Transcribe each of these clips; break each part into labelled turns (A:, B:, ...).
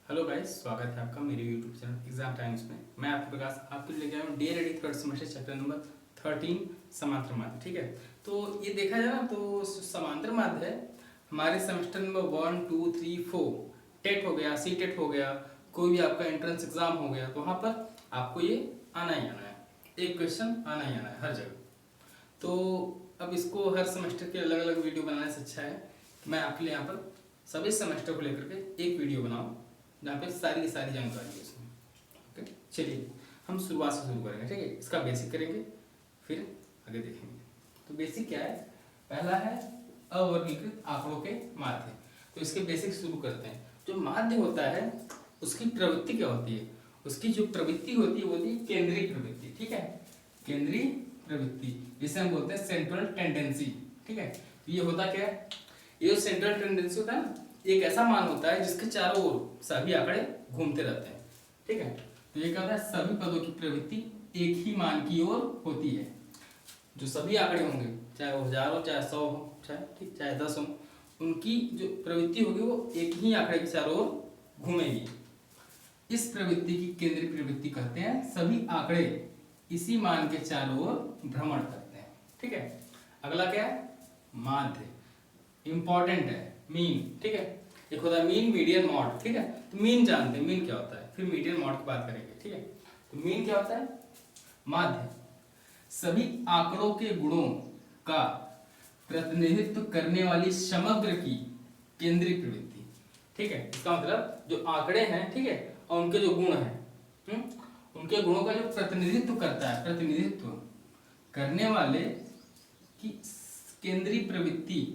A: Hello guys, स्वागत है आपका मेरे यूट्यूब चैनल एग्जाम टाइम्स में। मैं आपके प्रकाश आपके लिए लेके आया हूँ day ready third semester chapter number 13 समांतर माध्य। ठीक है, तो ये देखा जाए ना तो समांतर माध्य है हमारे सेमेस्टर नंबर 1, 2, 3, 4 टेट हो गया, सी टेट हो गया, कोई भी आपका एंट्रेंस एग्जाम हो गया तो वहाँ पर आपको ये आना ही आना है, एक क्वेश्चन आना ही आना है हर जगह। तो अब इसको हर सेमेस्टर के अलग अलग वीडियो बनाने से अच्छा है कि मैं आपके लिए यहाँ पर सभी सेमेस्टर को लेकर के एक वीडियो बनाऊँ जहाँ पे सारी की सारी जानकारी है इसमें। ओके, चलिए हम शुरुआत से शुरू करेंगे। ठीक है, इसका बेसिक करेंगे फिर आगे देखेंगे। तो बेसिक क्या है, पहला है अवर्गीकृत आंकड़ों के माध्य। तो इसके बेसिक शुरू करते हैं। जो माध्य होता है उसकी प्रवृत्ति क्या होती है, उसकी जो प्रवृत्ति होती है वो होती है केंद्रीय प्रवृत्ति। ठीक है, केंद्रीय प्रवृत्ति जिसे हम बोलते हैं सेंट्रल टेंडेंसी। ठीक है, तो ये होता क्या है, ये जो सेंट्रल टेंडेंसी होता है ना, एक ऐसा मान होता है जिसके चारों ओर सभी आंकड़े घूमते रहते हैं। ठीक है, तो ये क्या होता है, सभी पदों की प्रवृत्ति एक ही मान की ओर होती है। जो सभी आंकड़े होंगे, चाहे वो 1000 हो, चाहे 100 हो, चाहे 10 हो, उनकी जो प्रवृत्ति होगी वो एक ही आंकड़े के चारों ओर घूमेगी। इस प्रवृत्ति की केंद्रीय प्रवृत्ति कहते हैं। सभी आंकड़े इसी मान के चारों ओर भ्रमण करते हैं। ठीक है, अगला क्या है, माध्य, इंपॉर्टेंट है मीन। ठीक है, एक होता है मीन, मीडियन, मॉड। ठीक है, तो मीन जानते हैं, मीन क्या होता है, फिर मीडियन मॉड की बात करेंगे। ठीक है, तो मीन क्या होता है, माध्य सभी आंकड़ों के गुणों का प्रतिनिधित्व करने वाली समग्र की केंद्रीय प्रवृत्ति। ठीक है, इसका मतलब जो आंकड़े हैं, ठीक है, और उनके जो गुण हैं, उनके गुणों का जो प्रतिनिधित्व करता है, प्रतिनिधित्व करने वाले की केंद्रीय प्रवृत्ति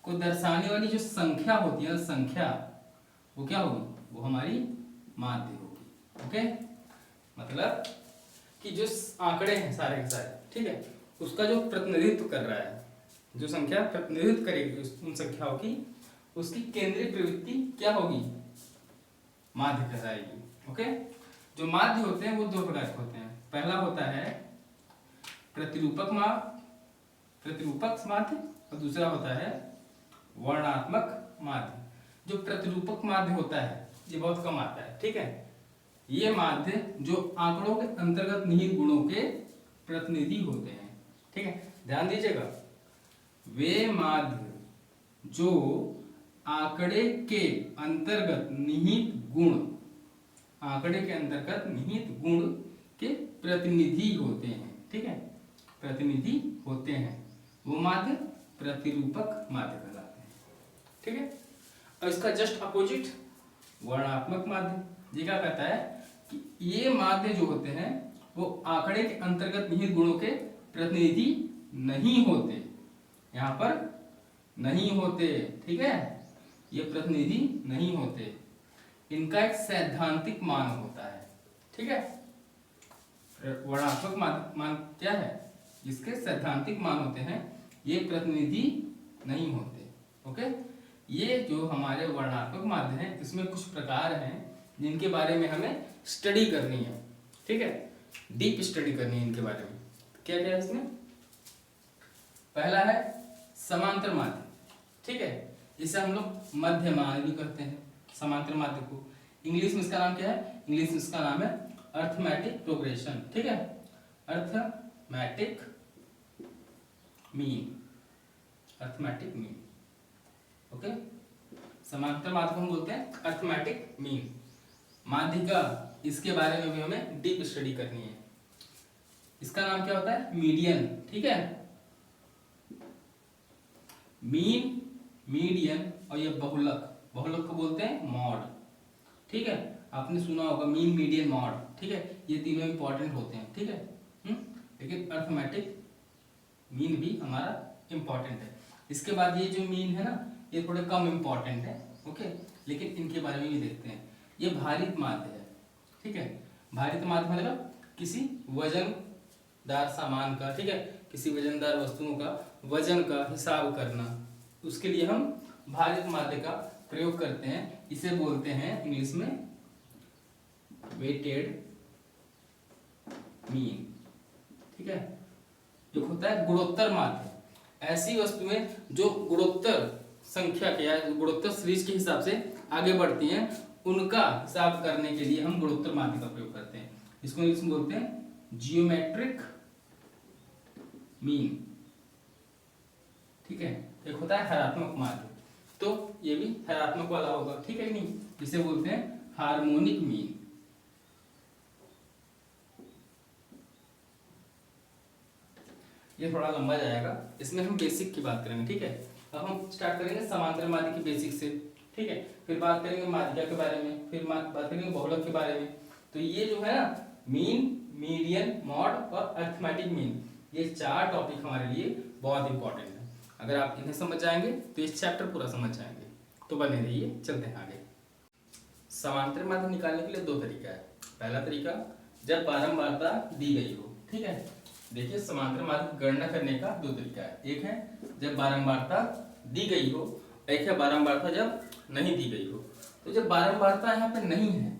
A: को दर्शाने वाली जो संख्या होती है ना, संख्या वो क्या होगी, वो हमारी माध्य होगी। ओके, मतलब कि जो आंकड़े हैं सारे के सारे, ठीक है, उसका जो प्रतिनिधित्व कर रहा है, जो संख्या प्रतिनिधित्व करेगी उन संख्याओं की, उसकी केंद्रीय प्रवृत्ति क्या होगी, माध्य कहलाएगी। ओके, जो माध्य होते हैं वो दो प्रकार के होते हैं। पहला होता है प्रतिरूपक माध्य, प्रतिरूपक माध्य, और दूसरा होता है वर्णात्मक माध्य। जो प्रतिरूपक माध्य होता है ये बहुत कम आता है। ठीक है, ये माध्य जो आंकड़ों के अंतर्गत निहित गुणों के प्रतिनिधि होते हैं। ठीक है, ध्यान दीजिएगा, वे माध्य जो आंकड़े के अंतर्गत निहित गुण, आंकड़े के अंतर्गत निहित गुण के प्रतिनिधि होते हैं। ठीक है, प्रतिनिधि होते हैं, वो माध्य प्रतिरूपक माध्य कहलाते हैं। ठीक है, और इसका जस्ट अपोजिट वर्णात्मक माध्य। ये क्या कहता है कि ये माध्य जो होते हैं वो आंकड़े के अंतर्गत निहित गुणों के प्रतिनिधि नहीं होते, यहाँ पर नहीं होते। ठीक है, ये प्रतिनिधि नहीं होते, इनका एक सैद्धांतिक मान होता है। ठीक है, वर्णात्मक मान क्या है, इसके सैद्धांतिक मान होते हैं, ये प्रतिनिधि नहीं होते। ओके, ये जो हमारे वर्णात्मक माध्य हैं इसमें कुछ प्रकार हैं जिनके बारे में हमें स्टडी करनी है। ठीक है, डीप स्टडी करनी है इनके बारे में। क्या क्या है इसमें, पहला है समांतर माध्य। ठीक है, इसे हम लोग मध्य माध्य भी कहते हैं। समांतर माध्य को इंग्लिश में इसका नाम क्या है, इंग्लिश में इसका नाम है अर्थमेटिक प्रोग्रेशन। ठीक है, arithmetic mean, arithmetic mean. Okay, समांतर माध्य को हम बोलते हैं अर्थमेटिक मीन। माध्यिका, इसके बारे में भी हमें डीप स्टडी करनी है। इसका नाम क्या होता है, मीडियन। ठीक है, मीन, मीडियन, और ये बहुलक, बहुलक को बोलते हैं मॉड। ठीक है, आपने सुना होगा मीन, मीडियन, मॉड। ठीक है, ये तीनों इंपॉर्टेंट होते हैं। ठीक है, लेकिन अर्थमेटिक मीन भी हमारा इंपॉर्टेंट है। इसके बाद ये जो मीन है ना, ये थोड़े कम इंपॉर्टेंट है। ओके, लेकिन इनके बारे में भी देखते हैं। ये भारित माध्य है। ठीक है, भारित माध्य मतलब किसी वजनदार सामान का, ठीक है, किसी वजनदार वस्तुओं का वजन का हिसाब करना, उसके लिए हम भारित माध्य का प्रयोग करते हैं। इसे बोलते हैं इंग्लिश में वेटेड मीन। ठीक है, एक होता है गुणोत्तर माध्य, ऐसी वस्तुएं जो गुणोत्तर संख्या के या गुणोत्तर सीरीज के हिसाब से आगे बढ़ती हैं उनका हिसाब करने के लिए हम गुणोत्तर माध्य का प्रयोग करते हैं। इसको इंग्लिश में बोलते हैं जियोमेट्रिक मीन। ठीक है, एक होता है हरात्मक माध्य, तो ये भी हरात्मक वाला होगा, ठीक है नहीं, जिसे बोलते हैं हार्मोनिक मीन। ये थोड़ा लंबा जाएगा, इसमें हम बेसिक की बात करेंगे। ठीक है, अब हम स्टार्ट करेंगे समांतर माध्य की बेसिक से। ठीक है, फिर बात करेंगे माध्यिका के बारे में, फिर बात करेंगे बहुलक के बारे में। तो ये जो है ना मीन, मीडियन, मॉड और अरिथमेटिक मीन, ये 4 टॉपिक हमारे लिए बहुत इंपॉर्टेंट है। अगर आप इन्हें समझ जाएंगे तो इस चैप्टर पूरा समझ जाएंगे। तो बने रहिए, चलते हैं आगे। समांतर माध्य निकालने के लिए 2 तरीका है। पहला तरीका, जब बारंबारता दी गई हो। ठीक है, देखिए समांतर माध्य की गणना करने का 2 तरीका है। एक है जब बारंबारता दी गई हो, एक है बारंबारता जब नहीं दी गई हो। तो जब बारंबारता यहाँ पे नहीं है,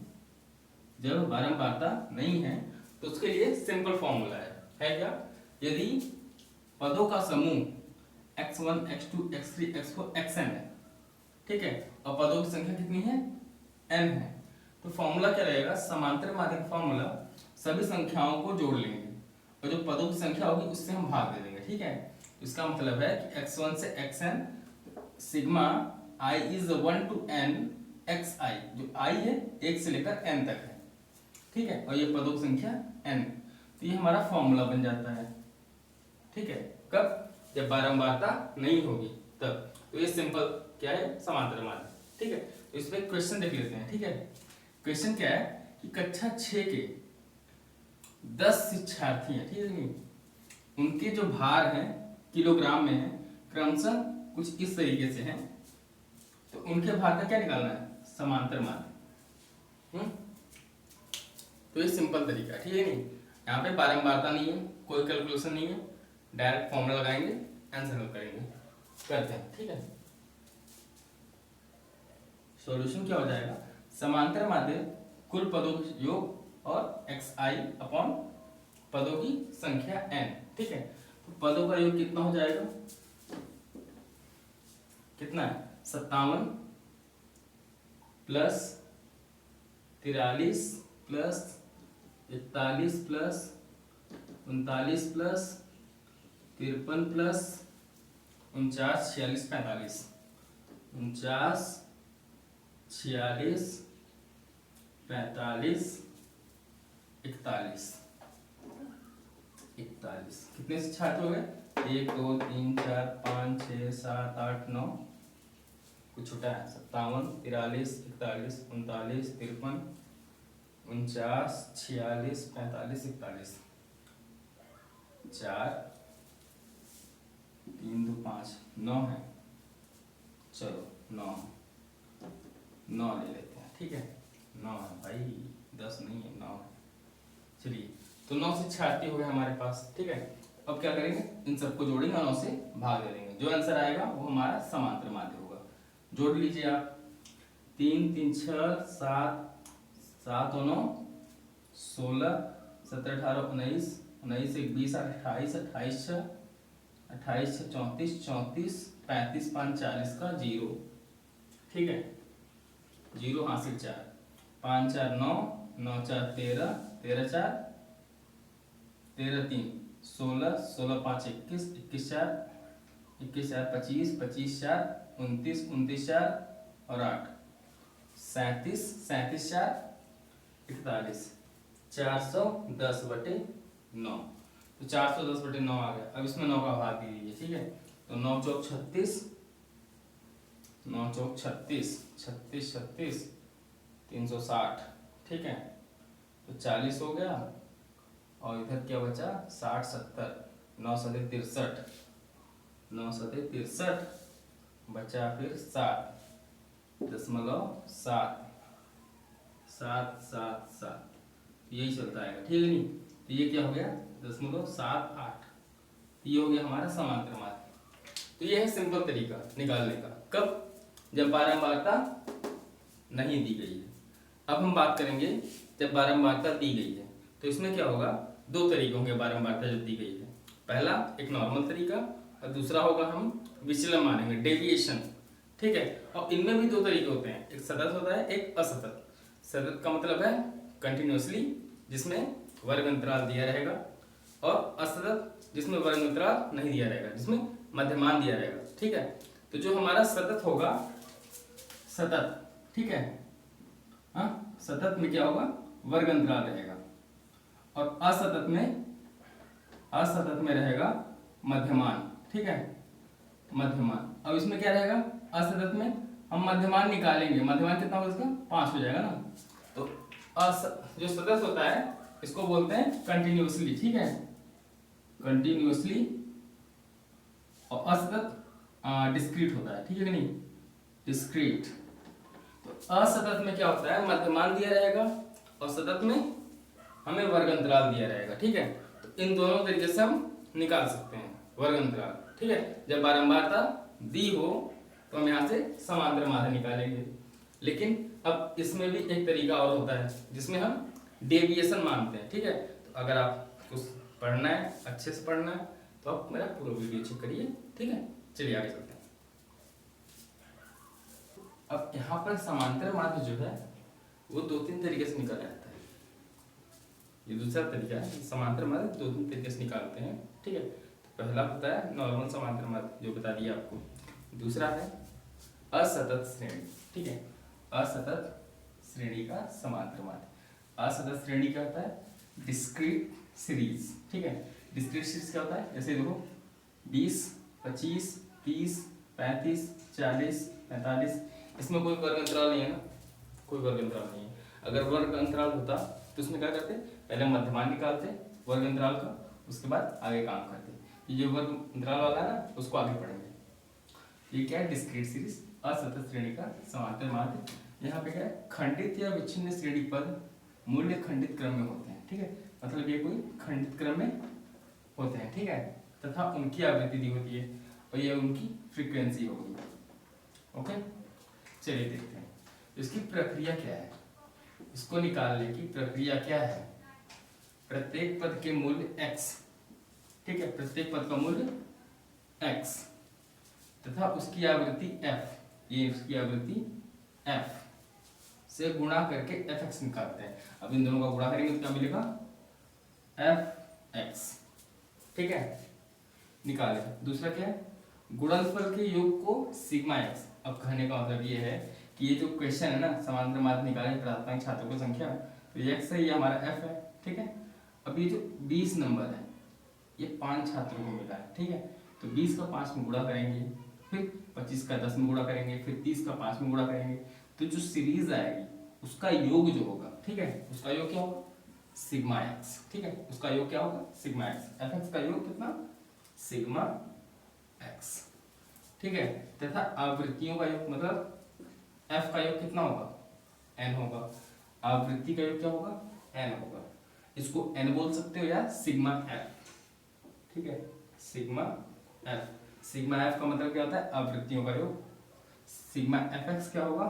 A: जब बारंबारता नहीं है तो उसके लिए सिंपल फॉर्मूला है क्या? यदि पदों का समूह x1, x2, x3, x4, xn है, ठीक है, और पदों की संख्या कितनी है? n है, तो फॉर्मूला क्या रहेगा? समांतर माध्य का फॉर्मूला सभी संख्याओं को जोड़ लेंगे और जो पदों की संख्या होगी उससे हम भाग दे देंगे। ठीक है, इसका मतलब है कि x1 से xn sigma i is 1 to n xi, जो i है 1 से लेकर n तक है। ठीक है, और ये पदों की संख्या n, तो ये हमारा फॉर्मूला बन जाता है। ठीक है, कब? जब बारंबारता नहीं होगी तब। तो ये सिंपल क्या है? समांतर माध्य। ठीक है, तो इस पे क्वेश्चन देख लेते हैं। ठीक है, क्वेश्चन क्या है कि कक्षा 6 के 10 शिक्षार्थी हैं, ठीक है, उनके जो भार हैं किलोग्राम में है, क्रमशः कुछ इस तरीके से हैं, तो उनके भार का क्या निकालना है? समांतर माध्य। तो ये सिंपल तरीका है, ठीक है नहीं, यहाँ पे बारंबारता नहीं है, कोई कैलकुलेशन नहीं है, डायरेक्ट फॉर्मूला लगाएंगे, आंसर करेंगे, करते हैं। ठीक है, सॉल्यूशन क्या हो जाएगा? समांतर माध्य कुल पदों के योग और xi अपॉन पदों की संख्या n। ठीक है, तो पदों का योग कितना हो जाएगा? कितना है? 57 plus 43 plus 41 plus 39 plus 53 plus 49 46 45 49 46 45 41 41। कितने से छात्र हो गए? 1 2 3 4 5 6 7 8 9, कुछ छूटा है। 57 43 41 39 53 49 46 45 41। 4 3 2 5 9 है, चलो 9 ले लेते हैं। ठीक है, 9 है भाई, 10 नहीं है, 9 है। चलिए, तो 9 से छाती हो गए हमारे पास। ठीक है, अब क्या करेंगे? इन सबको जोड़ेंगे और 9 से भाग दे देंगे, जो आंसर आएगा वो हमारा समांतर माध्य होगा। जोड़ लीजिए आप, 3 3 6 7 7 और 9 16 17 18 19 19 1 20 28 28 6 28 6 34 34 35 5 40 का 0। ठीक है, 0 हाँ से 4 5 4 9 9 4 13 13 4 13 3 16 16 5 21 21 4 21 4 25 25 4 29 29 4 और 8 37 37 4 41 410/9। तो 410/9 आ गया। अब इसमें 9 का भाग दे दीजिए। ठीक है, तो 9 चौक 36 9 चौक 36 36 36 360। ठीक है, तो 40 हो गया और इधर क्या बचा? 60 70 9 7 63 9 7 63 बचा फिर 7.7 7 7 7, यही चलता है। ठीक है नहीं, तो ये क्या हो गया? 0.78। ये हो गया हमारा समांतर माध्य। तो ये है सिंपल तरीका निकालने का। कब? जब बारंबारता नहीं दी गई है। अब हम बात करेंगे जब बारंबारता दी गई है, तो इसमें क्या होगा? 2 तरीके होंगे बारंबारता जब दी गई है। पहला एक नॉर्मल तरीका और दूसरा होगा हम विचलन मानेंगे, डेविएशन। ठीक है। और इनमें भी दो तरीके होते हैं, एक सतत होता है, एक असतत। सतत का मतलब है कंटिन्यूअसली, जिसमें वर्ग अंतराल दिया रहेगा, और असतत जिसमें वर्ग अंतराल नहीं दिया रहेगा, जिसमें मध्यमान दिया रहेगा। ठीक है, तो जो हमारा सतत होगा, सतत, ठीक है, हाँ, सतत में क्या होगा, वर्ग अंतराल रहेगा, और असतत में रहेगा मध्यमान। ठीक है, मध्यमान। अब इसमें क्या रहेगा, असतत में हम मध्यमान निकालेंगे, मध्यमान कितना होगा इसका, 5 हो जाएगा ना। तो जो सतत होता है इसको बोलते हैं कंटिन्यूअसली। ठीक है, कंटिन्यूअसली। और असतत डिस्क्रीट होता है, ठीक है कि नहीं, डिस्क्रीट। तो असतत में क्या होता है, मध्यमान दिया रहेगा, और सतत में हमें वर्ग अंतराल दिया रहेगा। ठीक है, तो इन दोनों तरीके से हम निकाल सकते हैं वर्ग अंतराल। ठीक है, जब बारंबारता दी हो तो हम यहाँ से समांतर माध्य निकालेंगे। लेकिन अब इसमें भी एक तरीका और होता है जिसमें हम डेविएशन मानते हैं। ठीक है, तो अगर आप कुछ पढ़ना है, अच्छे से पढ़ना है, तो आप मेरा पूरा वीडियो चेक करिए। ठीक है, चलिए आगे चलते हैं। अब यहाँ पर समांतर माध्य जो है वो 2-3 तरीके से निकाला जाता है। ये दूसरा तरीका है, समांतर माध्य 2-3 तरीके से निकालते हैं। ठीक है, तो पहला होता है नॉर्मल समांतर माध्य, जो बता दिया आपको। दूसरा है असतत श्रेणी। ठीक है, असतत श्रेणी का समांतर माध्य। असतत श्रेणी क्या होता है, डिस्क्रीट सीरीज। ठीक है, डिस्क्रीट सीरीज क्या होता है, जैसे देखो 20, 25, 30, 35, 40, 45, इसमें कोई वर्ग अंतराल नहीं है ना, कोई वर्ग अंतराल नहीं है। अगर वर्ग अंतराल होता तो उसमें क्या करते, पहले मध्यमान निकालते वर्ग अंतराल का, उसके बाद आगे काम करते। ये जो वर्ग अंतराल वाला है ना, उसको आगे पढ़ेंगे। ये क्या है, डिस्क्रीट सीरीज, असतत श्रेणी का समांतर माध्य। यहाँ पे क्या है, खंडित या विच्छिन्न श्रेणी पद मूल्य खंडित क्रम में होते हैं। ठीक है, मतलब ये कोई खंडित क्रम में होते हैं। ठीक है, तथा उनकी आवृत्ति दी होती है, और ये उनकी फ्रीक्वेंसी होगी। ओके, चलिए देखते हैं इसकी प्रक्रिया क्या है, इसको निकालने की प्रक्रिया क्या है। प्रत्येक पद के मूल्य x, ठीक है, प्रत्येक पद का मूल्य x तथा उसकी आवृत्ति f, ये उसकी आवृत्ति f से गुणा करके fx निकालते हैं। अब इन दोनों का गुणा करेंगे तो क्या मिलेगा, fx। ठीक है, निकाले। दूसरा क्या है, गुणनफल के योग को सिग्मा x। अब कहने का मतलब ये है कि ये जो क्वेश्चन है ना, समांतर माध्य निकालें प्राथमिक छात्रों की संख्या, तो ये x है, ये हमारा f है। ठीक है, अब ये जो 20 नंबर है ये 5 छात्रों को मिला है। ठीक है, तो 20 का 5 में गुणा करेंगे, फिर 25 का 10 में गुणा करेंगे, फिर 30 का 5 में गुणा करेंगे, तो जो सीरीज आएगी उसका योग जो होगा, ठीक है, उसका योग क्या होगा, सिग्मा एक्स। ठीक है, उसका योग क्या होगा, सिग्मा एक्स। एफ एक्स का योग कितना, सिग्मा एक्स। ठीक है, तथा आवृत्तियों का योग मतलब एफ का योग कितना होगा, एन होगा। आवृत्ति का योग क्या होगा, एन होगा। इसको एन बोल सकते हो या सिग्मा एफ। ठीक है, सिग्मा एफ। सिग्मा एफ का मतलब क्या होता है, आवृत्तियों का योग। सिग्मा एफ एक्स क्या होगा,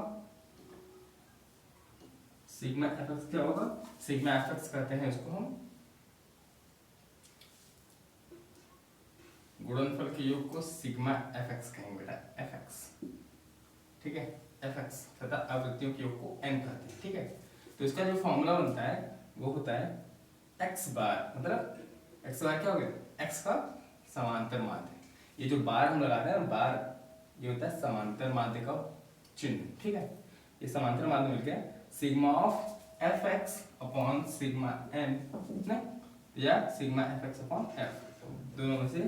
A: सिग्मा एफ एक्स क्या होगा, सिग्मा एफ एक्स कहते हैं इसको हम गुणनफल के योग को सिग्मा एफ एक्स कहेंगे बेटा, एफ एक्स। ठीक है, एफ एक्स तथा आवृत्तियों के योग को एन कहते हैं। ठीक है, तो इसका जो फॉर्मूला बनता है वो होता है एक्स बार, मतलब एक्स बार क्या हो गया, एक्स का समांतर माध्य। ये जो बार हम लगाते हैं ना, बार, ये होता है समांतर माध्य का चिन्ह। ठीक है, ये समांतर माध्य मिल गया sigma of F X upon sigma N ना, या sigma F X upon F, दोनों में से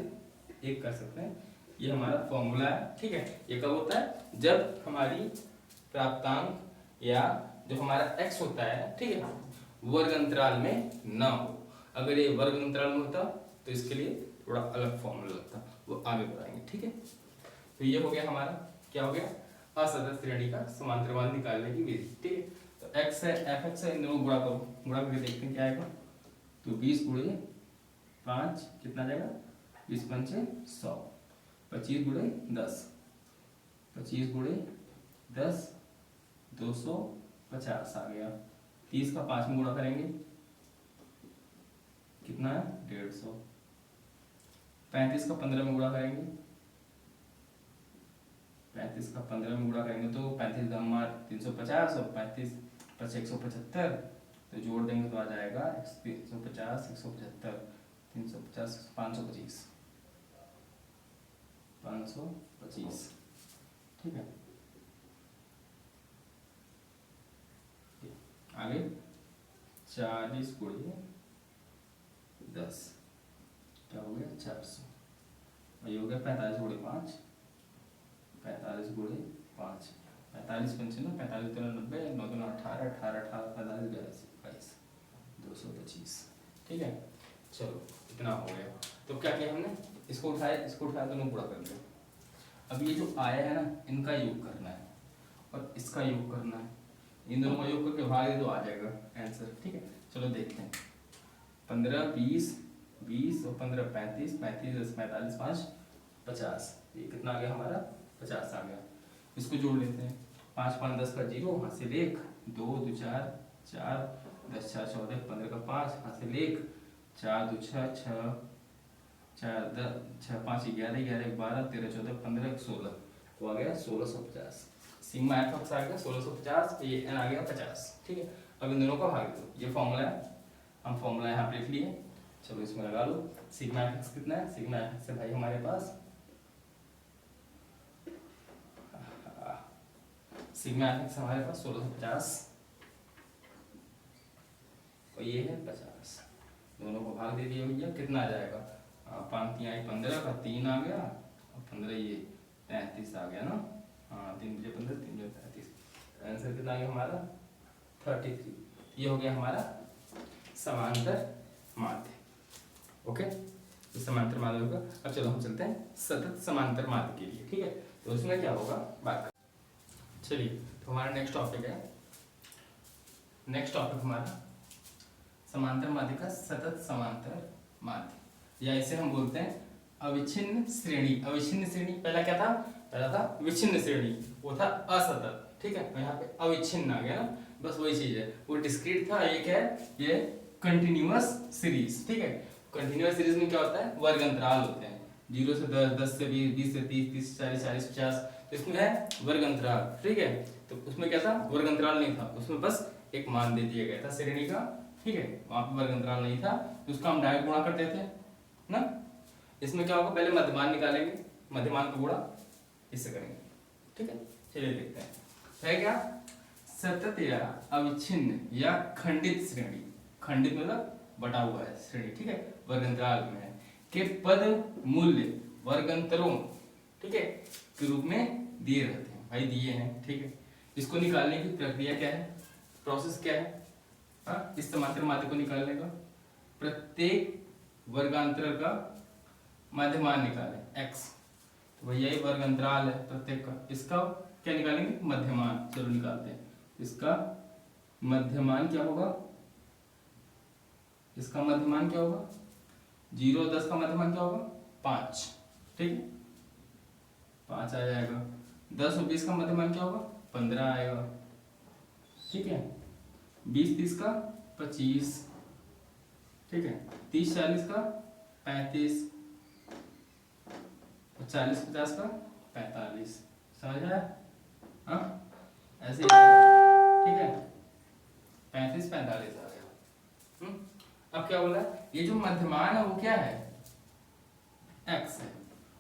A: एक कर सकते हैं। ये हमारा फॉर्मूला है। ठीक है, ये कब होता है, जब हमारी प्राप्तांक या जो हमारा x होता है, ठीक है, वर्ग अंतराल में ना हो। अगर ये वर्ग अंतराल में होता तो इसके लिए थोड़ा अलग फॉर्मूला लगता, वो आगे बताएंगे। ठीक है, तो ये हो गया हमारा, क्या हो गया, असतत श्रेणी का समांतर माध्य निकालने की विधि। ठीक है, तो x है, एफ एक्स है, इन दोनों गुणा करो, गुणा करके देखते हैं क्या आएगा। तो 20 गुणे 5 कितना जाएगा, 20 पंचे 100, 25 गुणे 10, 25 गुणे 10 250 आ गया। 30 का 5 में गुणा करेंगे कितना है, 150। 35 का 15 में गुणा करेंगे, 35 का 15 में गुणा करेंगे तो 35 दम 350 और 35 + 175, तो जोड़ देंगे तो आ जाएगा 350 175 350 525 525, ठीक है। आगे 40 × 10 क्या हो गया 400, और ये हो गया 45 × 5 45 × 5 45 पंचे 45 3 90 9 2 18 18 18 45 22 225, ठीक है। चलो इतना हो गया। तो क्या किया हमने, इसको उठाया दोनों गुणा कर दिया। अब ये जो आया है ना, इनका योग करना है और इसका योग करना है, इन दोनों का योग करके भाग दे तो आ जाएगा आंसर, ठीक है। चलो देखते हैं, 15 20 20 और 15 35 35 10 45 5 50, ये कितना आ गया हमारा 50 आ गया। इसको जोड़ लेते हैं, 5 5 10 का 0, हाथ से 1 2 2 4 4 10 4 14 15 का 5, हाथ से 1 4 2 6 6 4 10 6 5 11 11 12 13 14 15 16, तो आ गया 1650। सिग्मा एफ एक्स आ गया 1650, ये एन आ गया 50, ठीक है। अब इन दोनों का भाग दो, ये फॉर्मूला है, हम फॉर्मूला यहाँ पे लिख लिए। चलो इसमें लगा लो, सिग्मा एफ एक्स कितना है, सिग्मा एफ एक्स है भाई हमारे पास, सिग्मा एफ एक्स हमारे पास 1650 और ये है 50, दोनों को भाग दे दिया भैया, कितना आ जाएगा 5 3 आई 15 का 3 आ गया और 15 ये 35 आ गया ना, हाँ 3 × 15 3 × 35, आंसर कितना आ गया हमारा 33। ये हो गया हमारा समांतर माध्य, ओके। तो समांतर माध्य होगा। अब चलो हम चलते हैं सतत समांतर माध्य के लिए, ठीक है। तो उसमें क्या होगा बात, चलिए तो हमारा नेक्स्ट टॉपिक है, नेक्स्ट टॉपिक हमारा समांतर माध्य का सतत समांतर माध्य, या इसे हम बोलते हैं अविच्छिन्न श्रेणी। अविच्छिन्न श्रेणी पहला क्या था, पहला था विच्छिन्न श्रेणी, वो था असतत, ठीक है। और यहाँ पे अविच्छिन्न आ गया ना, बस वही चीज है, वो डिस्क्रीट था, ये क्या है, ये कंटिन्यूअस सीरीज, ठीक है। कंटिन्यूअस सीरीज में क्या होता है, वर्ग अंतराल होते हैं, 0 से 10 10 से 20 20 से 30 30 से 40 40 50, तो इसमें है वर्ग अंतराल, ठीक है। तो उसमें क्या था, वर्ग अंतराल नहीं था, उसमें बस एक मान दे दिया गया था श्रेणी का, ठीक है, वहां पे वर्ग अंतराल नहीं था, तो उसका हम डायरेक्ट गुणा करते थे ना। इसमें क्या होगा, पहले मध्यमान निकालेंगे, मध्यमान का गुणा इससे करेंगे, ठीक है। चलिए देखते हैं, है क्या, सतत या अविच्छिन्न या खंडित श्रेणी, खंडित मतलब बटा हुआ है श्रेणी, ठीक है, वर्ग अंतराल में है, के पद मूल्य वर्गांतरों, ठीक है, के रूप में दिए रहते हैं, भाई दिए हैं, ठीक है। इसको निकालने की प्रक्रिया क्या है, प्रोसेस क्या है, हाँ, इस समांतर माध्य को निकालने का, प्रत्येक वर्गांतर का मध्यमान निकालें x, तो भैया ये वर्ग अंतराल है प्रत्येक का, इसका क्या निकालेंगे मध्यमान, चलो निकालते हैं। इसका मध्यमान क्या होगा, इसका मध्यमान क्या होगा, 0 10 का मध्यमान क्या होगा 5, ठीक है, 5 आ जाएगा। 10 और 20 का मध्यमान क्या होगा 15 आएगा, ठीक है। 20 30 का 25, ठीक है। 30 40 का 35, 40 50 का 45, समझ आया, हाँ ऐसे ही, ठीक है। 35 45 आ गया। अब क्या बोला, ये जो मध्यमान है वो क्या है x है,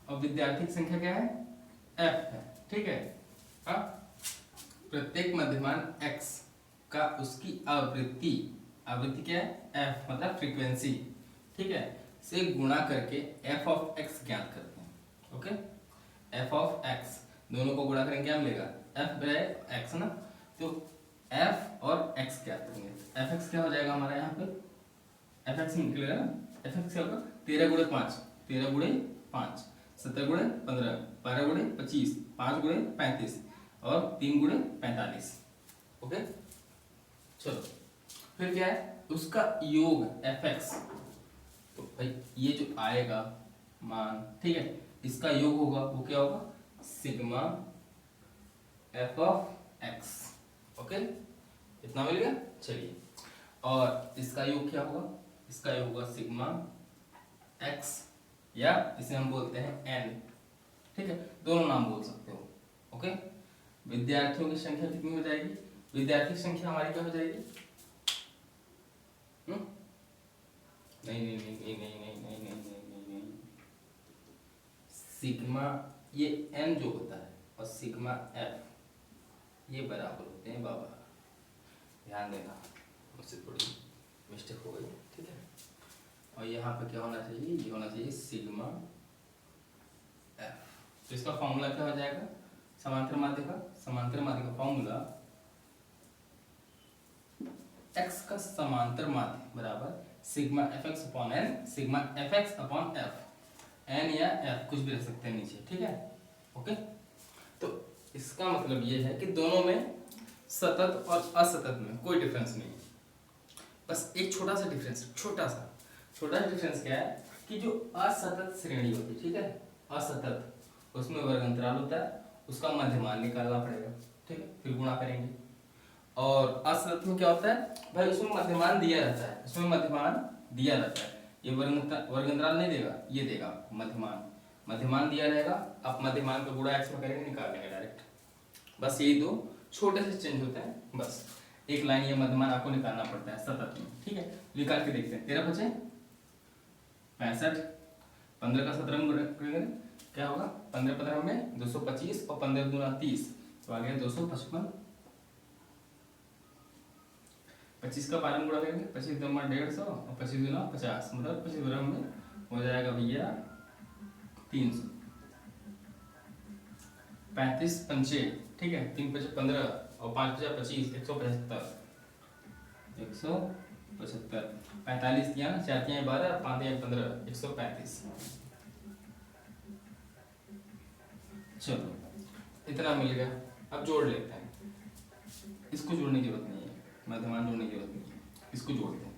A: और विद्यार्थी की संख्या क्या है f है, ठीक है। हाँ, प्रत्येक मध्यमान x का उसकी आवृत्ति, आवृत्ति क्या है f मतलब फ्रीक्वेंसी, ठीक है, से गुणा करके f ऑफ x ज्ञात करते हैं, ओके। f ऑफ x दोनों को गुणा करेंगे क्या मिलेगा f बाय x ना, तो f और x ज्ञात करेंगे, fx क्या हो जाएगा हमारा यहाँ पे, fx निकलेगा ना, fx क्या होगा 13 × 5 13 × 5 17 × 15 12 × 25 5 × 35 और 3 × 45, ओके। चलो फिर क्या है उसका योग fx, तो भाई ये जो आएगा मान, ठीक है, इसका योग होगा वो क्या होगा sigma f of x, okay, इतना मिल गया। चलिए, और इसका योग क्या होगा, इसका योग होगा सिग्मा x, या इसे हम बोलते हैं n, ठीक है, दोनों नाम बोल सकते हो, ओके, विद्यार्थियों की संख्या कितनी हो जाएगी, विद्यार्थी की संख्या हमारी क्या हो जाएगी, नहीं नहीं नहीं नहीं नहीं नहीं नहीं नहीं नहीं नहीं नहीं, सिग्मा ये n जो होता है और सिग्मा f ये बराबर होते हैं बाबा, ध्यान देना, मुझसे थोड़ी मिस्टेक हो गई, ठीक है। और यहाँ पे क्या होना चाहिए, ये होना चाहिए सिग्मा f। तो इसका फॉर्मूला क्या हो जाएगा, समांतर माध्य का फॉर्मूला x का समांतर माध्य बराबर sigma fx upon n, sigma fx upon f, n या f कुछ भी रख सकते हैं नीचे, ठीक है। ओके, तो इसका मतलब ये है कि दोनों में सतत और असतत में कोई डिफरेंस नहीं है, बस एक छोटा सा डिफरेंस क्या है कि जो असतत श्रेणी होती है, ठीक है, असतत उसमें वर्ग अंतराल होता है, उसका मध्यमान निकालना पड़ेगा, ठीक है, फिर गुणा करेंगे। और असतत में क्या होता है भाई, उसमें मध्यमान दिया रहता है, ये वर्ग अंतराल नहीं देगा, ये देगा मध्यमान दिया रहेगा, आप मध्यमान का गुणा x में करेंगे, निकाल लेंगे डायरेक्ट, बस यही दो छोटे से चेंज होते हैं, बस एक लाइन ये मध्यमान आपको निकालना पड़ता है सतत में, ठीक है। निकाल के देखते हैं, 13 बचे 65, 15 का 17 में करेंगे क्या होगा, 15 में 225 और 15 दूना 30, तो आ गया 255, 25 का 12 गुणा करेंगे, 25 दूना 150 और 25 दूना 50, मतलब 25 ग्राम में हो जाएगा भैया 300, 35 पंचे, ठीक है, 3 पंचे 15 और 5 पंचे 25, 175, 45 दिया ना, 4 दिया 12, 5 दिया 15, 135। चलो इतना मिल गया, अब जोड़ लेते हैं, इसको जोड़ने की जरूरत नहीं है, मध्यमान जोड़ने की जरूरत नहीं है, इसको जोड़ते हैं,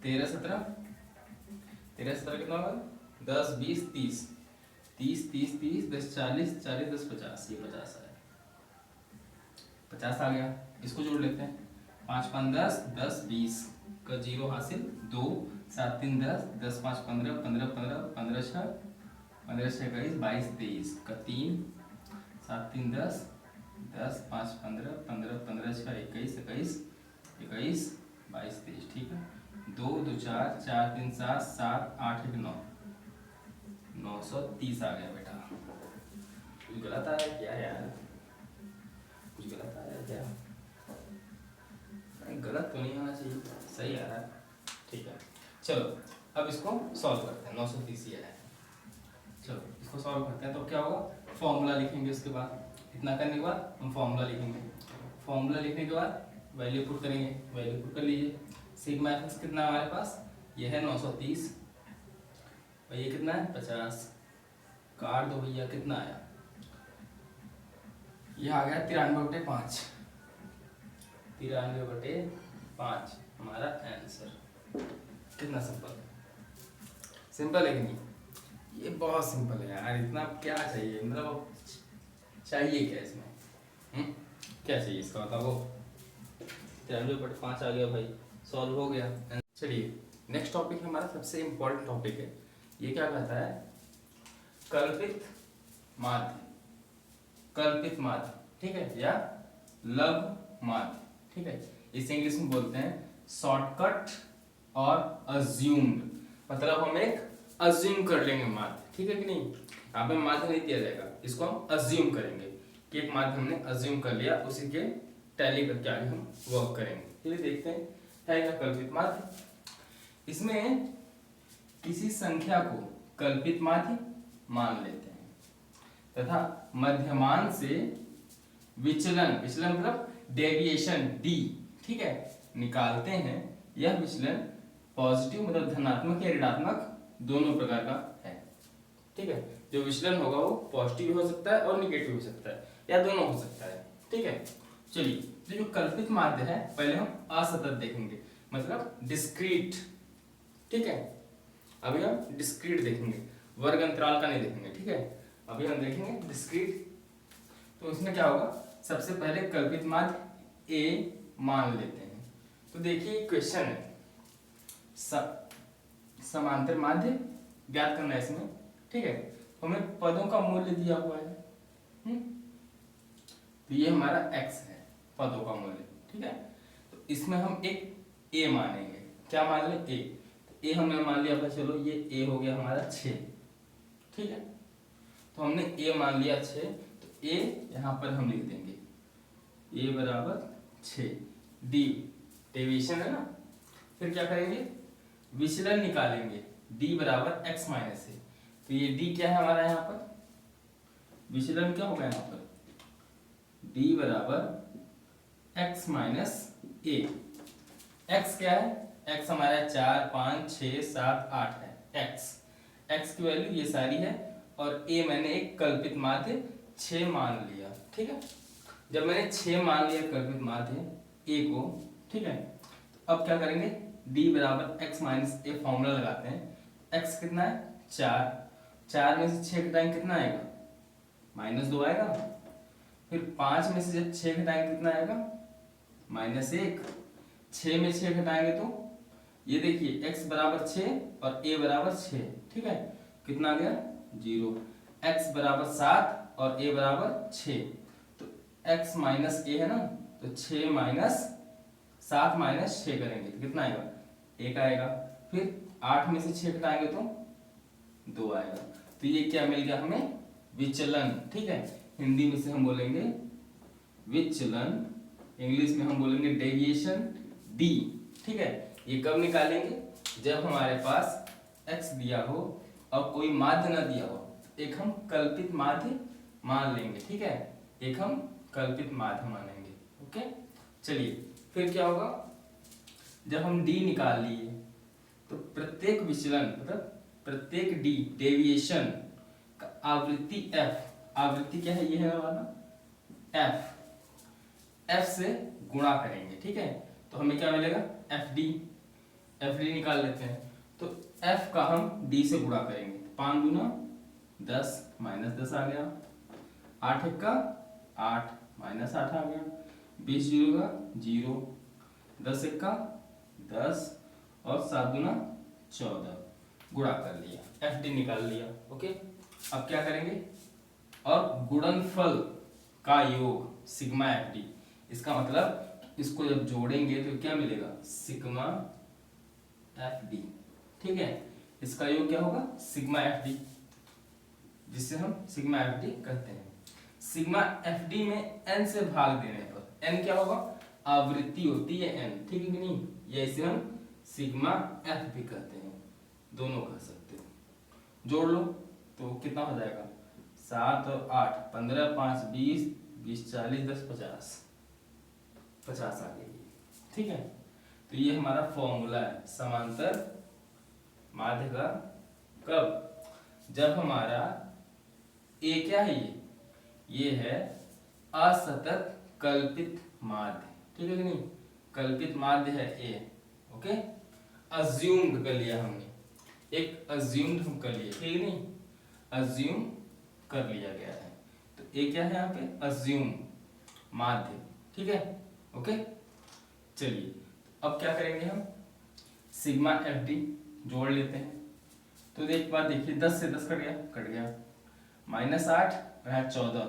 A: 13 17 कितना होगा, 10 20 30, 30 30 30 10 40 40 10 50, ये 50 आया, 50 आ गया, इसको जोड़ लेते हैं, 5 5 10 10 20 का जीरो हासिल, 2 7 3 10 10 5 15 15 15 15 6 15 6 21 22 23 का 3 7 3 10 10 5 15 15 15 6 21 21 21 22 23, ठीक है, 2 2 4 4 3 7 7 8 1 9, 930 आ गया बेटा। कुछ गलत आ रहा है क्या यार, कुछ गलत आ रहा है क्या, नहीं गलत तो नहीं आना चाहिए, सही आ रहा है, ठीक है। चलो अब इसको सॉल्व करते हैं, 930 ये है, चलो इसको सॉल्व करते हैं, तो क्या होगा, फॉर्मूला लिखेंगे, उसके बाद इतना करने के बाद हम फॉर्मूला लिखेंगे, फॉर्मूला लिखने के बाद वैल्यू पुट करेंगे, वैल्यू पुट कर लीजिए, सिग्मा एफ कितना है हमारे पास, ये है 930 और ये कितना है 50, काट दो भैया, कितना आया, ये आ गया 93/5, 93/5 हमारा आंसर। कितना सिंपल है कि नहीं, ये बहुत सिंपल है यार, इतना क्या चाहिए, मतलब चाहिए क्या इसमें, क्या चाहिए इसका बताओ, 93/5 आ गया भाई, सॉल्व हो गया। चलिए नेक्स्ट टॉपिक हमारा सबसे इम्पोर्टेंट टॉपिक है, ये क्या कहता है, कल्पित माध्य, ठीक है, या लघु माध्य, ठीक है, इसे इंग्लिश में बोलते हैं शॉर्टकट और अज्यूम्ड, मतलब हम एक अज्यूम कर लेंगे माध्य, ठीक है कि नहीं, यहाँ पे माध्य नहीं दिया जाएगा, इसको हम अज्यूम करेंगे कि एक माध्य हमने अज्यूम कर लिया, उसी के टैली करके आगे हम वर्क करेंगे। चलिए देखते हैं है क्या कल्पित माध्य, इसमें किसी संख्या को कल्पित माध्य मान लेते हैं तथा मध्यमान से विचलन मतलब डेविएशन डी, ठीक है, निकालते हैं, यह विचलन पॉजिटिव मतलब धनात्मक या ऋणात्मक दोनों प्रकार का है, ठीक है, जो विचलन होगा वो पॉजिटिव हो सकता है और निगेटिव हो सकता है या दोनों हो सकता है, ठीक है। चलिए जो कल्पित माध्य है पहले हम असतत देखेंगे, मतलब डिस्क्रीट, ठीक है, अभी हम डिस्क्रीट देखेंगे, वर्ग अंतराल का नहीं देखेंगे, ठीक है, अभी हम देखेंगे डिस्क्रीट। तो इसमें क्या होगा, सबसे पहले कल्पित माध्य ए मान लेते हैं, तो देखिए क्वेश्चन है समांतर माध्य ज्ञात करना है इसमें, ठीक है, हमें पदों का मूल्य दिया हुआ है, तो ये हमारा x है पदों का मूल्य, ठीक है। तो इसमें हम एक a मानेंगे, क्या मान लें a, तो a हमने मान लिया, चलो ये a हो गया हमारा 6, ठीक है। तो हमने a मान लिया 6, तो a यहाँ पर हम लिख देंगे a बराबर 6, d डेविएशन है ना। फिर क्या करेंगे, विचलन निकालेंगे, d बराबर x माइनस a, तो ये d क्या है हमारा यहाँ पर, विचलन क्या होगा यहाँ पर, d बराबर x माइनस a। x क्या है, x हमारा 4 5 6 7 8 है, x की वैल्यू ये सारी है, और a मैंने एक कल्पित माध्य 6 मान लिया, ठीक है। जब मैंने 6 मान लिया कल्पित माध्य a को, ठीक है, तो अब क्या करेंगे, d बराबर x माइनस a फॉर्मूला लगाते हैं। x कितना है 4 में से 6 घटाएंगे कितना आएगा, -2 आएगा। फिर 5 में से जब 6 घटाएंगे कितना आएगा, -1। 6 में 6 घटाएंगे तो ये देखिए x बराबर 6 और a बराबर 6, ठीक है, कितना आ गया 0। x बराबर 7 और a बराबर 6, तो x माइनस a है ना, तो 6 माइनस 7 माइनस 6 करेंगे तो कितना आएगा, 1 आएगा। फिर 8 में से 6 घटाएंगे तो 2 आएगा। तो ये क्या मिल गया हमें, विचलन, ठीक है। हिंदी में से हम बोलेंगे विचलन, इंग्लिश में हम बोलेंगे डेविएशन, d, ठीक है। ये कब निकालेंगे, जब हमारे पास x दिया हो और कोई माध्य न दिया हो, एक हम कल्पित माध्य मान लेंगे, ठीक है, एक हम कल्पित माध्य मानेंगे, ओके। चलिए फिर क्या होगा, जब हम d निकाल लिए तो प्रत्येक विचलन मतलब प्रत्येक d डेविएशन का आवृत्ति f, आवृत्ति क्या है, ये है हमारा f से गुणा करेंगे, ठीक है। तो हमें क्या मिलेगा, fd निकाल लेते हैं। तो f का हम d से गुणा करेंगे, 5 दूना 10 -10 आ गया, 8 एक का 8 -8 आ गया, 20 जीरो का 0, 10 एक का 10 और 7 दूना 14, गुणा कर लिया, fd निकाल लिया, ओके। अब क्या करेंगे, और गुणनफल का योग सिग्मा fd, इसका मतलब इसको जब जोड़ेंगे तो क्या मिलेगा, सिग्मा fd, ठीक है। इसका योग क्या होगा, सिग्मा fd, जिससे हम सिग्मा fd कहते हैं। सिग्मा fd में n से भाग देने पर, n क्या होगा, आवृत्ति होती है n, ठीक है कि नहीं, ये इसे हम सिग्मा f भी कहते हैं, दोनों कह सकते हो। जोड़ लो तो कितना हो जाएगा, 7 और 8 15 5 20 20 40 10 50 आ गई, ठीक है। तो ये हमारा फॉर्मूला है समांतर माध्य का, कब, जब हमारा a क्या है, ये है असतत कल्पित माध्य, ठीक है कि नहीं, कल्पित माध्य है a, ओके। अज्यूम्ड कर लिया हमने, एक अज्यूम्ड हम कर लिए, ठीक है नहीं, अज्यूम कर लिया गया है। तो a क्या है यहाँ पे, अज्यूम माध्य, ठीक है, ओके। चलिए अब क्या करेंगे हम, सिग्मा fd जोड़ लेते हैं। तो एक बात देखिए, 10 से 10 कट गया, -8 रहा 14,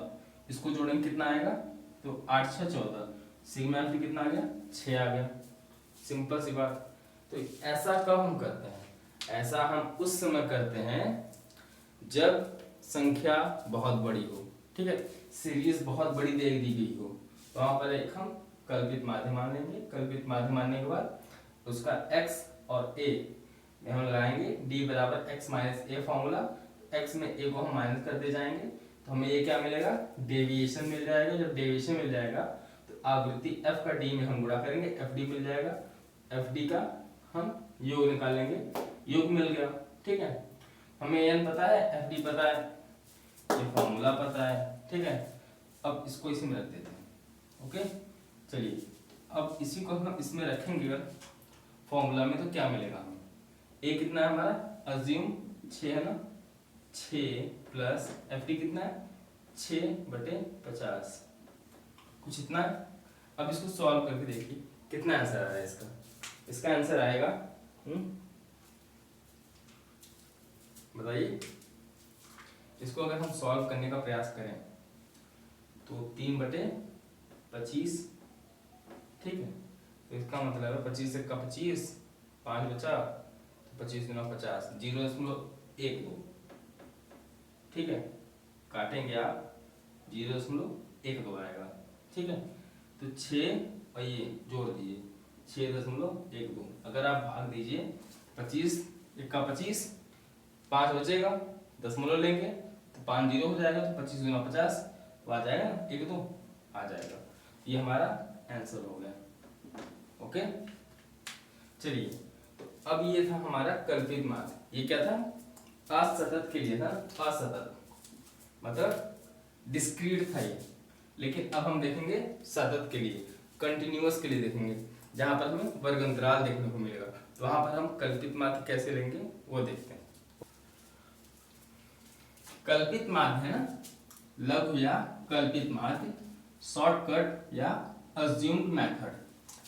A: इसको जोड़ेंगे कितना आएगा, तो 8 6 14, सिग्मा fd कितना आ गया, 6 आ गया, सिंपल सी बात। तो ऐसा कब हम करते हैं, ऐसा हम उस समय करते हैं जब संख्या बहुत बड़ी हो, ठीक है, सीरीज बहुत बड़ी दे दी गई हो, तो वहां पर एक हम कल्पित माध्य मान लेंगे। कल्पित माध्य मानने के बाद उसका x और a में हम लगाएंगे d बराबर x minus a formula, x में a को हम माइनस करते जाएंगे, तो हमें ये क्या मिलेगा, डेविएशन मिल जाएगा। जब डेविएशन मिल जाएगा तो आवृत्ति f का d में हम गुणा करेंगे, fd मिल जाएगा, fd का हम योग निकालेंगे, योग मिल गया, ठीक है। हमें n पता है, fd पता है, ये फॉर्मूला पता है, ठीक है। अब इसको इसी में रख देते हैं, ओके। चलिए अब इसी को हम इसमें रखेंगे फॉर्मूला में, तो क्या मिलेगा हमें, a कितना है हमारा, अज्यूम 6 है ना, 6 प्लस fd कितना है, 6/50, कुछ इतना है। अब इसको सॉल्व करके देखिए कितना आंसर आ रहा है इसका, इसका आंसर आएगा, बताइए। इसको अगर हम सॉल्व करने का प्रयास करें तो 3/25, ठीक है। तो इसका मतलब है 25 से का 25, 5 बचा, तो 25 गुना 50, 0.12, ठीक है। काटेंगे आप, 0.12 आएगा, ठीक है। तो 6 और ये जोड़ दीजिए, 6.12। अगर आप भाग दीजिए 25 का 25, 5 बचेगा, दशमलव लेंगे तो 5 जीरो हो जाएगा, तो 25 गुना 50 तो आ जाएगा ना, 1 2 आ जाएगा। ये हमारा आंसर हो गया। ओके, चलिए, तो अब ये था हमारा कल्पित माध्य। ये क्या था? असतत के लिए था, असतत मतलब डिस्क्रीट था ये। लेकिन अब हम देखेंगे सतत के लिए, कंटिन्यूअस के लिए देखेंगे, जहां पर हमें वर्ग अंतराल देखने को मिलेगा। तो वहां पर हम कल्पित माध्य कैसे लेंगे वो देखते हैं। कल्पित माध्य है ना, लघु या कल्पित माध्य, शॉर्टकट या अज्यूम्ड मेथड।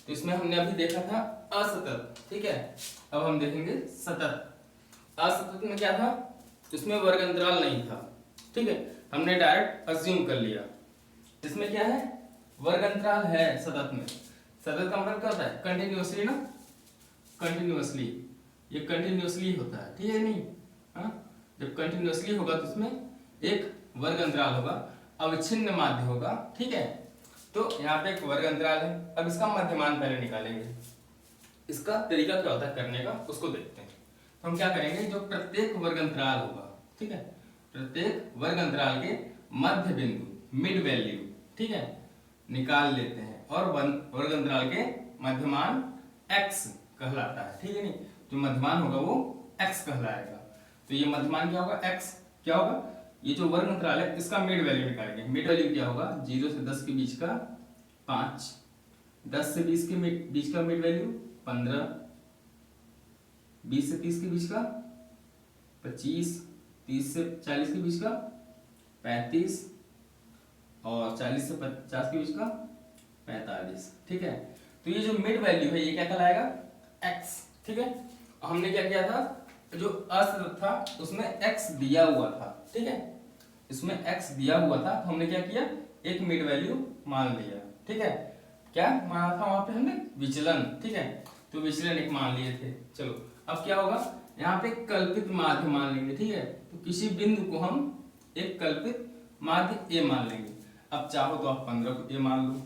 A: तो इसमें हमने अभी देखा था असतत, ठीक है। अब हम देखेंगे सतत। असतत में क्या था? इसमें वर्ग अंतराल नहीं था, ठीक है, हमने डायरेक्ट अज्यूम कर लिया। इसमें क्या है? वर्ग अंतराल है सतत में। सतत का मतलब क्या होता है? कंटिन्यूअसली ना, कंटिन्यूअसली, ये कंटिन्यूअसली होता है, ठीक है नहीं? हाँ, जब कंटिन्यूअसली होगा तो इसमें एक वर्ग अंतराल होगा, अविच्छिन्न माध्य होगा, ठीक है। तो यहाँ पे एक वर्ग अंतराल है। अब इसका मध्यमान पहले निकालेंगे। इसका तरीका क्या होता है करने का, उसको देखते हैं। तो हम क्या करेंगे, जो प्रत्येक वर्ग अंतराल होगा, ठीक है, प्रत्येक वर्ग अंतराल के मध्य बिंदु, मिड वैल्यू, ठीक है, निकाल लेते हैं। और वर्ग अंतराल के मध्यमान x कहलाता है, ठीक है नहीं? जो मध्यमान होगा वो x कहलाएगा। तो ये मध्यमान क्या होगा? x क्या होगा? ये जो वर्ग अंतराल है इसका मिड वैल्यू निकालेंगे। मिड वैल्यू क्या होगा? 0 से 10 के बीच का 5, 10 से 20 के बीच का मिड वैल्यू 15, 20 से 30 के बीच का 25, 30 से 40 के बीच का 35 और 40 से 50 के बीच का 45, ठीक है। तो ये जो मिड वैल्यू है ये क्या कहलाएगा? x, ठीक है। हमने क्या किया था, जो असतत था उसमें x दिया हुआ था, ठीक है, इसमें x दिया हुआ था, तो हमने क्या किया, एक मिड वैल्यू मान लिया, ठीक है। क्या माना था वहां पे हमने? विचलन, ठीक है। तो विचलन एक मान लिए थे। चलो अब क्या होगा, यहाँ पे कल्पित माध्य मान लेंगे, ठीक है। तो किसी बिंदु को हम एक कल्पित माध्य a मान लेंगे। अब चाहो तो आप 15 को a मान लो,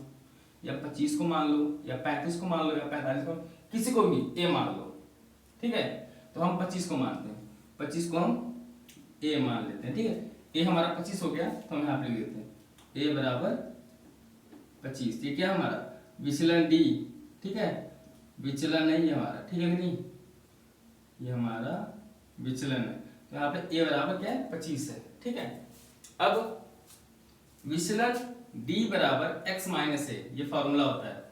A: या 25 को मान लो, या 35 को मान लो, या 45 को, किसी को भी a मान लो, ठीक है। तो हम 25 को मानते हैं, 25 को हम a मान लेते हैं, ठीक है। a हमारा 25 हो गया, तो हम यहाँ पे लिख देते हैं a बराबर 25। ये क्या हमारा विचलन d, ठीक है, विचलन है ये हमारा, ठीक है कि नहीं? ये हमारा विचलन है। तो यहाँ पे a बराबर क्या है? 25 है, ठीक है। अब विचलन d बराबर x माइनस a, ये फॉर्मूला होता है,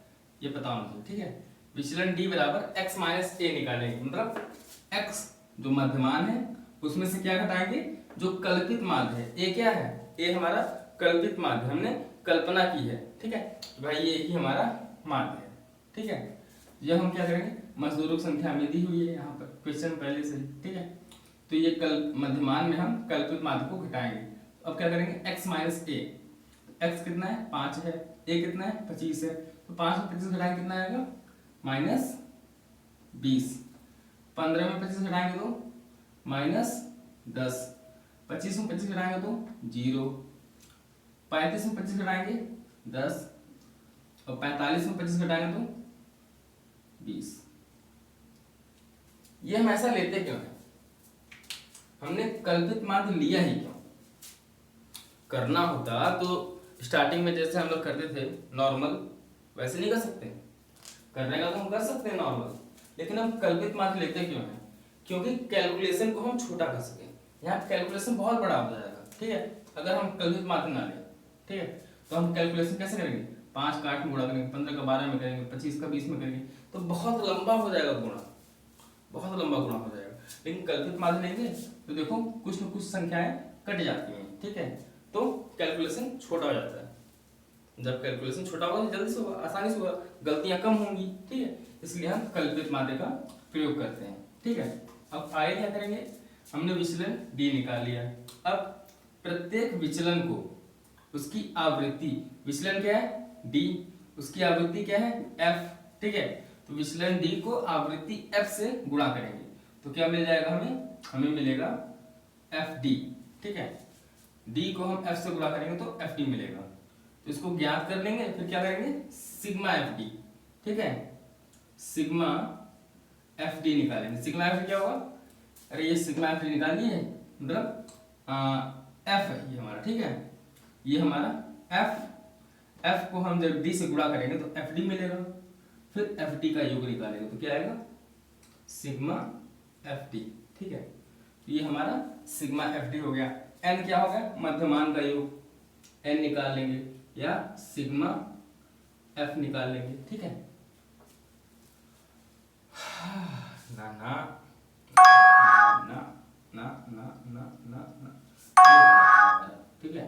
A: ये पता होना चाहिए, ठीक है। विचलन d बराबर x माइनस a निकालेंगे, मतलब x जो मध्यमान है उसमें से क्या घटाएंगे? जो कल्पित माध्य है। a क्या है? a हमारा कल्पित माध्य, हमने कल्पना की है, ठीक है। भाई ये ही हमारा माध्य है, ठीक है। ये हम क्या करेंगे, मजदूरों की संख्या हमें दी हुई है यहाँ पर क्वेश्चन पहले से, ठीक है। तो ये मध्यमान में हम कल्पित माध्य को घटाएंगे। अब क्या करेंगे, x माइनस a, x कितना है? 5 है, a कितना है? 25 है। तो 5 में 25 घटाएंगे कितना आएगा? माइनस 20। 15 में 25 घटाएंगे तो माइनस 10। 25 में 25 घटाएंगे तो 0। 35 में 25 घटाएंगे 10 और 45 में 25 घटाएंगे तो 20। ये हम ऐसा लेते क्यों है? हमने कल्पित माध्य लिया ही क्यों? करना होता तो स्टार्टिंग में जैसे हम लोग करते थे नॉर्मल, वैसे नहीं कर सकते? करने का तो हम कर सकते हैं नॉर्मल, लेकिन हम कल्पित माध्य लेते क्यों है? क्योंकि कैलकुलेशन को हम छोटा कर सकें। यहाँ कैलकुलेशन बहुत बड़ा हो जाएगा, ठीक है, अगर हम कल्पित माध्य ना लें, ठीक है। तो हम कैलकुलेशन कैसे करेंगे? 5 का 8 में गुणा करेंगे, 15 का 12 में करेंगे, 25 का 20 में करेंगे, तो बहुत लंबा हो जाएगा गुणा, बहुत लंबा गुणा हो जाएगा। लेकिन कल्पित माध्य लेंगे तो देखो कुछ न कुछ संख्याएं कट जाती हैं, ठीक है, तो कैलकुलेशन छोटा हो जाता है। जब कैलकुलेशन छोटा होगा तो जल्दी से होगा, आसानी से होगा, गलतियां कम होंगी, ठीक है। इसलिए हम कल्पित माध्य का प्रयोग करते हैं, ठीक है। अब आगे क्या करेंगे, हमने विचलन d निकाल लिया। अब प्रत्येक विचलन को उसकी आवृत्ति, विचलन क्या है d, उसकी आवृत्ति क्या है f, ठीक है। तो विचलन d को आवृत्ति f से गुणा करेंगे तो क्या मिल जाएगा हमें मिलेगा fd, ठीक है। d को हम f से गुणा करेंगे तो fd मिलेगा। तो इसको ज्ञात कर लेंगे, फिर क्या करेंगे सिग्मा fd, ठीक है, सिग्मा fd निकालेंगे। सिग्मा fd क्या होगा, अरे ये सिग्मा fd निकाल लिए, मतलब f है ये हमारा, ठीक है, ये हमारा f को हम जब d से गुणा करेंगे तो fd मिलेगा, फिर fd का योग निकालेंगे तो क्या आएगा सिग्मा fd, ठीक है। तो ये हमारा सिग्मा fd हो गया। n क्या हो गया, मध्यमान का योग, n निकाल लेंगे या सिग्मा f निकाल लेंगे, ठीक है। ना ना ना ना ना ना ना ना, ठीक है,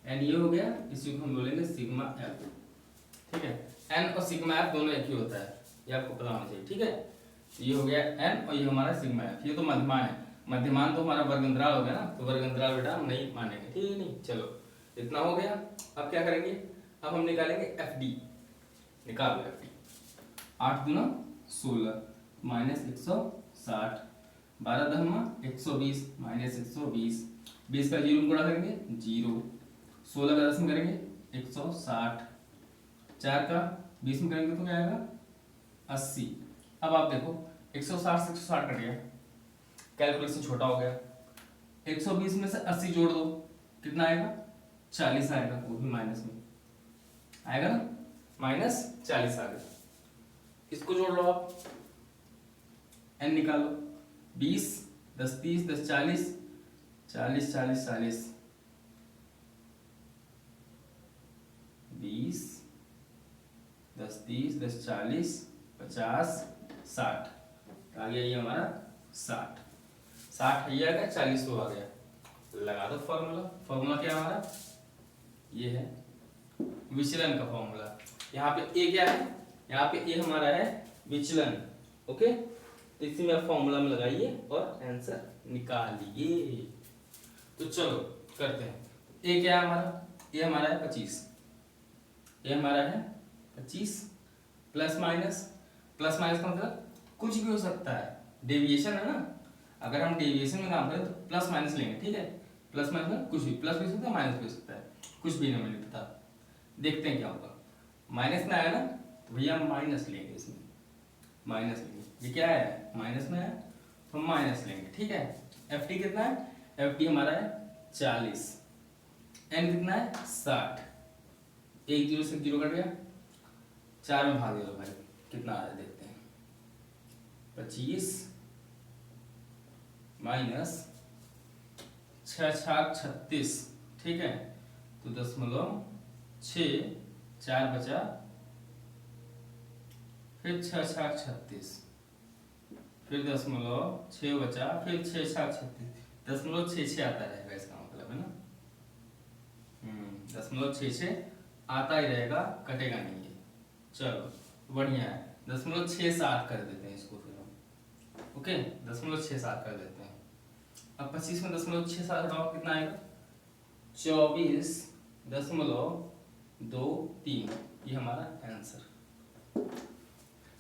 A: n ये हो गया, इसी को हम बोलेंगे सिग्मा f, ठीक है। n और सिग्मा f दोनों एक ही होता है, ये आपको पता होना चाहिए, ठीक है। ये हो गया n और ये हमारा सिग्मा f, ये तो मध्यमान है, मध्यमान तो हमारा वर्ग अंतराल हो गया ना, तो वर्ग अंतराल बेटा हम नहीं मानेंगे, ठीक है। नहीं, चलो इतना हो गया। अब क्या करेंगे, अब हम निकालेंगे fd, निकाल लो fd। 8 दूना 16 माइनस 160, 12 दहमा 120 माइनस 120, 20 का 0 गुणा करेंगे 0, 16 का 10 में करेंगे 160, 4 का 20 में करेंगे तो क्या आएगा 80। अब आप देखो 160 से 160 कट गया, कैलकुलेशन छोटा हो गया, 120 में से 80 जोड़ दो, कितना आएगा 40 आएगा, वो भी माइनस में आएगा ना, माइनस 40 आ गया। इसको जोड़ लो आप, n निकालो, 20 10 30 10 40 40 40 40, 20 10 30 10 40 50 60, आ गया ये हमारा 60 है, ये आ गया 40 तो आ गया। लगा दो फॉर्मूला क्या हमारा ये है विचलन का फॉर्मूला। यहाँ पे a क्या है, यहाँ पे a हमारा है विचलन, ओके। तो इसी में आप फॉर्मूला में लगाइए और आंसर निकालिए। तो चलो करते हैं, a क्या है हमारा, a हमारा है 25, a हमारा है 25, प्लस माइनस का मतलब कुछ भी हो सकता है, डेविएशन है ना, अगर हम डेविएशन में काम करें तो प्लस माइनस लेंगे, ठीक है। प्लस माइनस में कुछ भी, प्लस भी हो सकता है माइनस भी हो सकता है, कुछ भी नहीं पता, देखते हैं क्या होगा। माइनस में आया ना तो भैया हम माइनस लेंगे, इसमें माइनस लेंगे, ये क्या है माइनस में है तो माइनस लेंगे, ठीक है। FT कितना है, FT हमारा है 40, n कितना है 60, 1 0 से 0 कट गया, 4 में भाग दे लो भाई, कितना आ रहा है देखते हैं, 25 माइनस 6 6 36, ठीक है। तो 0.6, 4 बचा, फिर 6 6 36, फिर 0.6 बचा, फिर 6 6 36, 0.66 आता रहेगा, इसका मतलब है ना 0.66 आता ही रहेगा, कटेगा नहीं है। चलो बढ़िया है, 0.67 कर देते हैं इसको फिर हम, ओके 0.67 कर देते हैं। अब 25 में 0.67 हटाओ, कितना आएगा 24.23, ये हमारा आंसर।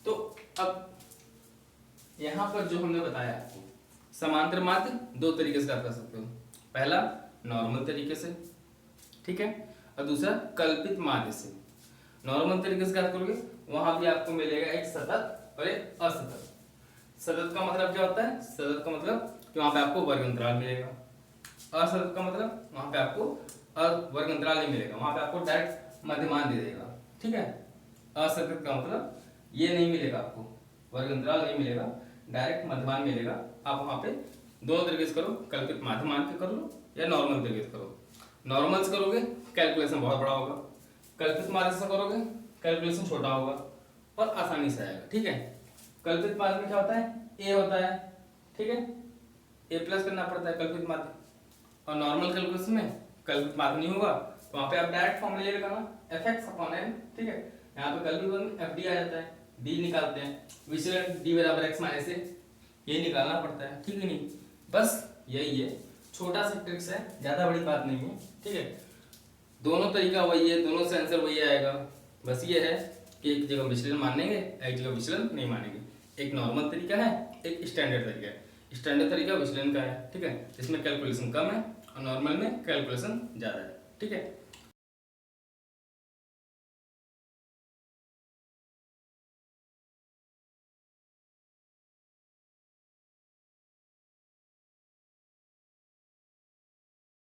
A: तो अब यहाँ पर जो हमने बताया आपको, समांतर माध्य दो तरीके से कर सकते हो, पहला नॉर्मल तरीके से, ठीक है, और दूसरा कल्पित माध्य से। नॉर्मल तरीके से क्या करोगे, वहां भी आपको मिलेगा एक सतत और एक असतत। सतत का मतलब क्या होता है, सतत का मतलब कि वहां पे आपको वर्ग अंतराल मिलेगा, असतत का मतलब वहां पे आपको वर्ग अंतराल नहीं मिलेगा, वहां पे आपको डायरेक्ट मध्यमान दे देगा, ठीक है। असतत का मतलब ये नहीं मिलेगा, आपको वर्ग अंतराल नहीं मिलेगा, डायरेक्ट मध्यमान मिलेगा। आप वहां पे दोनों तरीके से करो, कल्पित माध्य मान के कर लो या नॉर्मल तरीके से करो। नॉर्मल से करोगे कैलकुलेशन बहुत बड़ा होगा, कल्पित माध्य से करोगे कैलकुलेशन छोटा होगा और आसानी से आएगा, ठीक है। कल्पित माध्य में क्या होता है, a होता है, ठीक है, a प्लस करना पड़ता है कल्पित माध्य, और नॉर्मल कैलकुलेशन में कल्पित माध्य नहीं होगा तो वहां पे आप डायरेक्ट फॉर्मूला ले लेगा ना, fx/n, ठीक है। यहाँ पे कल्पित माध्य में fd आ जाता है, d निकालते हैं, विचलन d बराबर x माइनस a, ये निकालना पड़ता है, ठीक है। नहीं बस यही है, छोटा सा ट्रिक्स है, ज्यादा बड़ी बात नहीं है, ठीक है। दोनों तरीका वही है, दोनों से आंसर वही आएगा। बस ये है कि एक जगह विचलन मानेंगे, एक जगह विचलन नहीं मानेंगे। एक नॉर्मल तरीका है, एक स्टैंडर्ड तरीका है। स्टैंडर्ड तरीका विचलन का है, ठीक है, इसमें कैलकुलेशन कम है और नॉर्मल में कैलकुलेशन ज़्यादा है, ठीक है।